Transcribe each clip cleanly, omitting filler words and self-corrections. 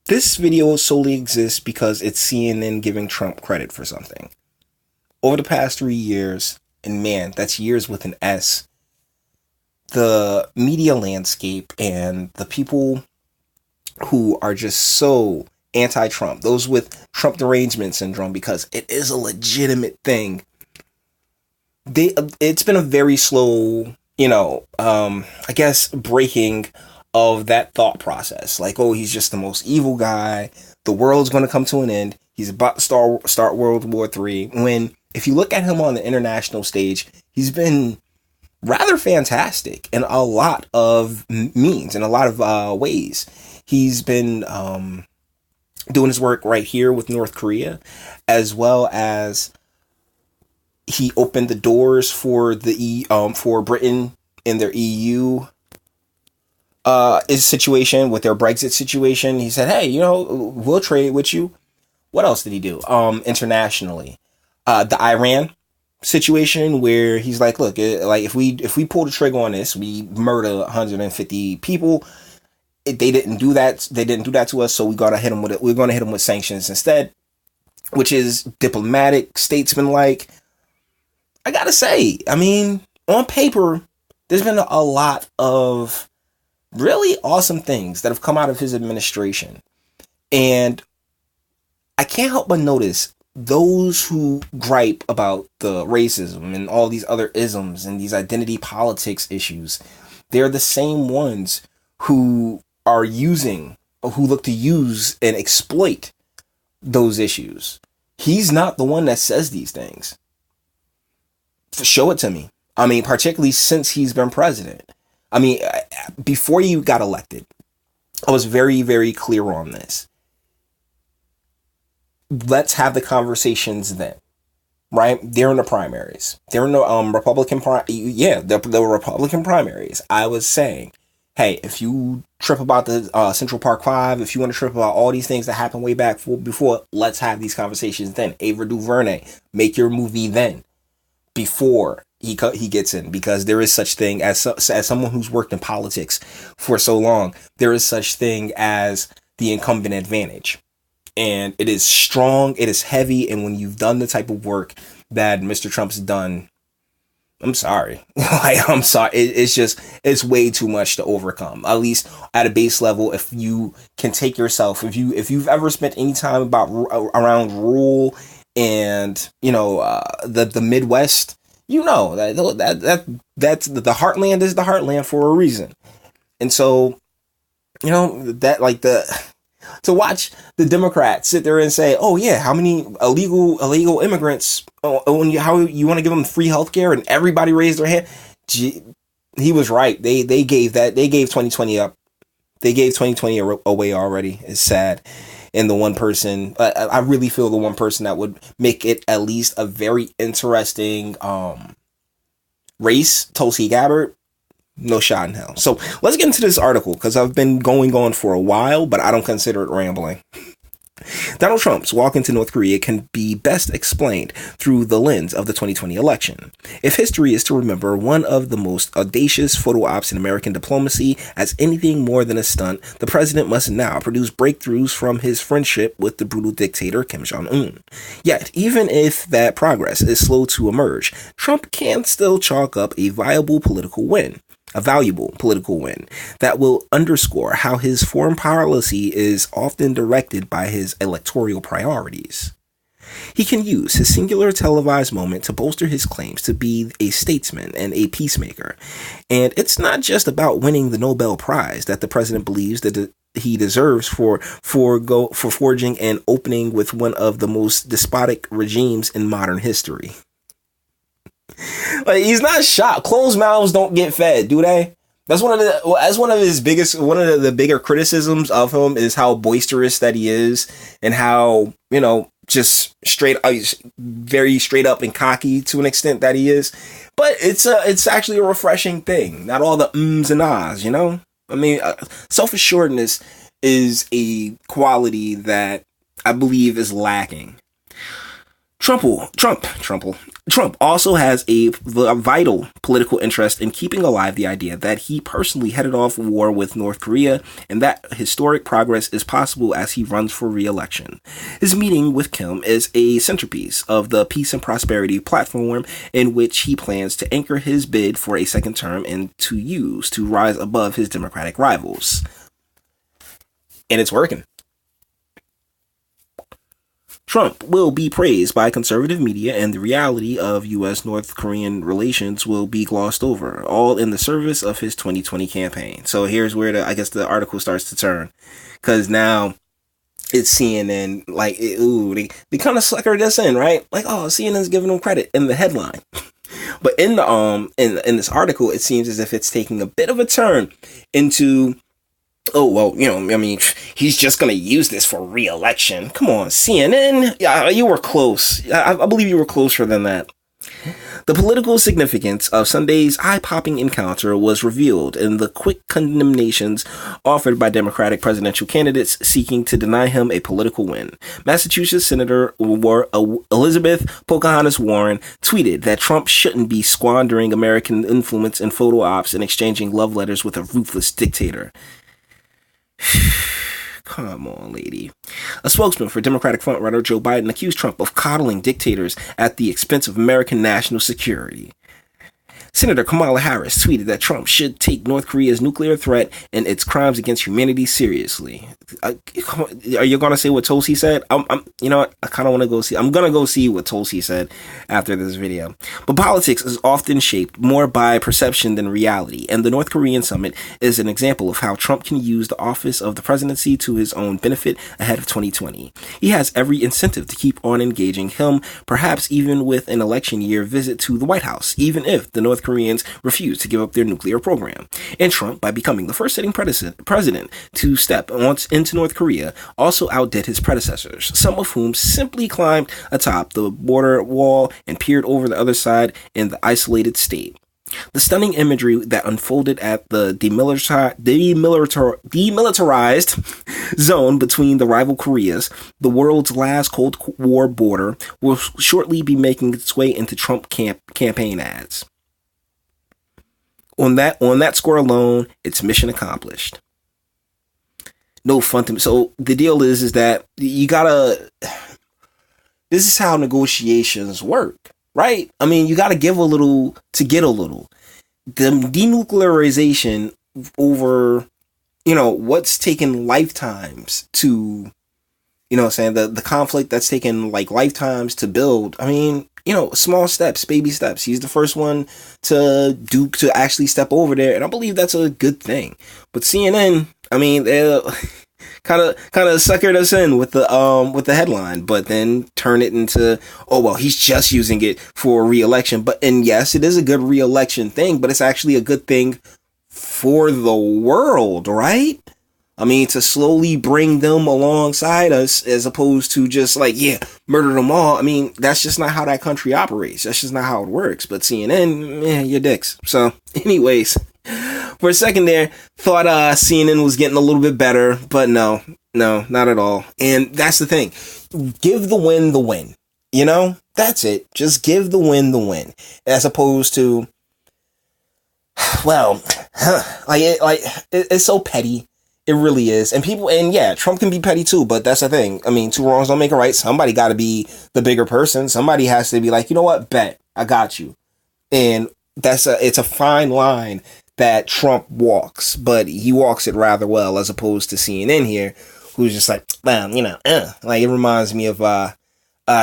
This video solely exists because it's CNN giving Trump credit for something. Over the past 3 years, and man, that's years with an S, the media landscape and the people who are just so anti-Trump, those with Trump derangement syndrome, because it is a legitimate thing. It's been a very slow, I guess, breaking of that thought process. Like, oh, he's just the most evil guy. The world's going to come to an end. He's about to start World War III. When, if you look at him on the international stage, he's been rather fantastic in a lot of means, in a lot of ways. He's been doing his work right here with North Korea, as well as he opened the doors for for Britain in their EU is situation with their Brexit situation. He said, hey, we'll trade with you. What else did he do? Internationally, the Iran situation, where he's like, look, like if we pull the trigger on this, we murder 150 people. They didn't do that. They didn't do that to us. So we're gonna hit them with it. We're gonna hit them with sanctions instead, which is diplomatic, statesman-like. I gotta say, I mean, on paper, there's been a lot of really awesome things that have come out of his administration. And I can't help but notice those who gripe about the racism and all these other isms and these identity politics issues, they're the same ones who look to use and exploit those issues. He's not the one that says these things. Show it to me. I mean, particularly since he's been president. I mean, before you got elected, I was very, very clear on this. Let's have the conversations then, right? They're in the primaries. They're in the Republican the Republican primaries. I was saying, hey, if you trip about the Central Park 5, if you want to trip about all these things that happened way back before, let's have these conversations then. Ava DuVernay, make your movie then, before he gets in, because there is such thing as someone who's worked in politics for so long, there is such thing as the incumbent advantage. And it is strong, it is heavy, and when you've done the type of work that Mr. Trump's done, I'm sorry. I'm sorry. It's way too much to overcome. At least at a base level, if you can take yourself, if you've ever spent any time around rural and the Midwest, that's the heartland is the heartland for a reason. And so, to watch the Democrats sit there and say, oh yeah, how many illegal immigrants, how you want to give them free health care, and everybody raised their hand. He was right. They gave 2020 up. They gave 2020 away already. It's sad. And the one person, I really feel the one person that would make it at least a very interesting race, Tulsi Gabbard, no shot in hell. So let's get into this article, because I've been going on for a while, but I don't consider it rambling. Donald Trump's walk into North Korea can be best explained through the lens of the 2020 election. If history is to remember one of the most audacious photo ops in American diplomacy as anything more than a stunt, the president must now produce breakthroughs from his friendship with the brutal dictator Kim Jong-un. Yet, even if that progress is slow to emerge, Trump can still chalk up a valuable political win that will underscore how his foreign policy is often directed by his electoral priorities. He can use his singular televised moment to bolster his claims to be a statesman and a peacemaker. And it's not just about winning the Nobel Prize that the president believes that he deserves for forging and opening with one of the most despotic regimes in modern history. Like, he's not shocked. Closed mouths don't get fed, do they? That's one of the bigger criticisms of him, is how boisterous that he is, and how, just very straight up and cocky to an extent that he is. But it's actually a refreshing thing. Not all the ums and ahs, I mean, self-assuredness is a quality that I believe is lacking. Trump also has a vital political interest in keeping alive the idea that he personally headed off war with North Korea and that historic progress is possible as he runs for re-election. His meeting with Kim is a centerpiece of the Peace and Prosperity platform in which he plans to anchor his bid for a second term and to use to rise above his Democratic rivals. And it's working. Trump will be praised by conservative media and the reality of U.S.-North Korean relations will be glossed over, all in the service of his 2020 campaign. So here's where the article starts to turn. Because now it's CNN, like, they kind of suckered us in, right? Like, oh, CNN's giving them credit in the headline. But in the in this article, it seems as if it's taking a bit of a turn into, oh, well, he's just going to use this for re-election. Come on, CNN. Yeah, you were close. I believe you were closer than that. The political significance of Sunday's eye-popping encounter was revealed in the quick condemnations offered by Democratic presidential candidates seeking to deny him a political win. Massachusetts Senator Elizabeth Pocahontas Warren tweeted that Trump shouldn't be squandering American influence in photo ops and exchanging love letters with a ruthless dictator. Come on, lady. A spokesman for Democratic frontrunner Joe Biden accused Trump of coddling dictators at the expense of American national security. Senator Kamala Harris tweeted that Trump should take North Korea's nuclear threat and its crimes against humanity seriously. Are you going to say what Tulsi said? You know what? I kind of want to go see. I'm going to go see what Tulsi said after this video. But politics is often shaped more by perception than reality, and the North Korean summit is an example of how Trump can use the office of the presidency to his own benefit ahead of 2020. He has every incentive to keep on engaging him, perhaps even with an election year visit to the White House, even if the North Koreans refuse to give up their nuclear program. And Trump, by becoming the first sitting president to step into North Korea, also outdid his predecessors, some of whom simply climbed atop the border wall and peered over the other side in the isolated state. The stunning imagery that unfolded at the demilitarized zone between the rival Koreas, the world's last Cold War border, will shortly be making its way into Trump campaign ads. On that score alone, it's mission accomplished. No fun to me. So the deal is that you gotta. This is how negotiations work, right? I mean, you gotta give a little to get a little. The denuclearization over, what's taken lifetimes to, the conflict that's taken like lifetimes to build. I mean, small steps, baby steps. He's the first one to actually step over there, and I believe that's a good thing. But CNN, I mean, they kind of suckered us in with the headline, but then turn it into, oh well, he's just using it for re-election. And yes, it is a good re-election thing, but it's actually a good thing for the world, right? I mean, to slowly bring them alongside us as opposed to just murder them all. I mean, that's just not how that country operates. That's just not how it works. But CNN, you're dicks. So anyways, for a second there, thought CNN was getting a little bit better, but no, not at all. And that's the thing. Give the win the win. That's it. Just give the win, as opposed to, well, it's so petty. It really is. And Trump can be petty too, but that's the thing. I mean, two wrongs don't make a right. Somebody got to be the bigger person. Somebody has to be like, you know what? Bet. I got you. And it's a fine line that Trump walks, but he walks it rather well as opposed to CNN here, who's just like, well, it reminds me of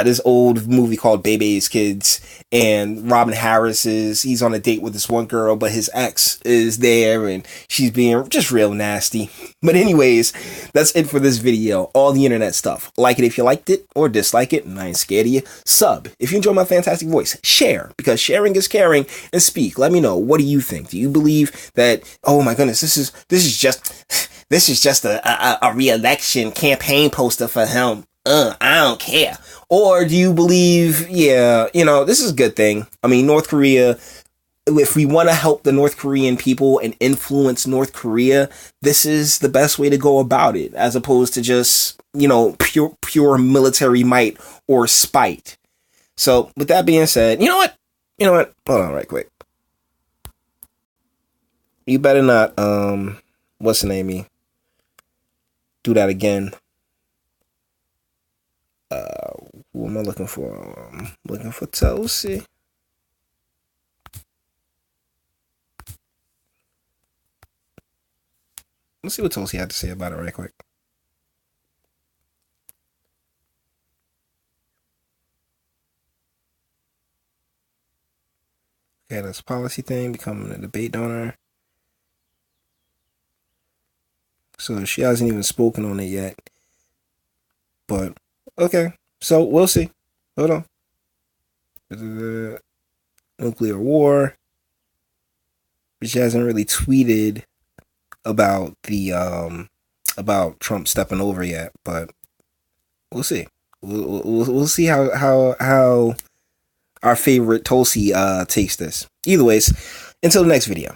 this old movie called Bebe's Kids, and Robin he's on a date with this one girl, but his ex is there and she's being just real nasty. But anyways, that's it for this video. All the internet stuff. Like it if you liked it, or dislike it, and I ain't scared of you. Sub if you enjoy my fantastic voice. Share, because sharing is caring. And speak. Let me know. What do you think? Do you believe that, oh my goodness, this is just a re-election campaign poster for him? I don't care. Or do you believe, this is a good thing. I mean, North Korea, if we want to help the North Korean people and influence North Korea, this is the best way to go about it, as opposed to just, pure military might or spite. So with that being said, you know what? Hold on, right quick. You better not what's the name? Do that again. Who am I looking for? Looking for Tulsi. Let's see what Tulsi had to say about it right quick. Okay, this policy thing, becoming a debate donor. So she hasn't even spoken on it yet. But okay, so we'll see. Hold on. Nuclear war. But she hasn't really tweeted about the about Trump stepping over yet, but we'll see. We'll see how our favorite Tulsi takes this. Either ways, until the next video.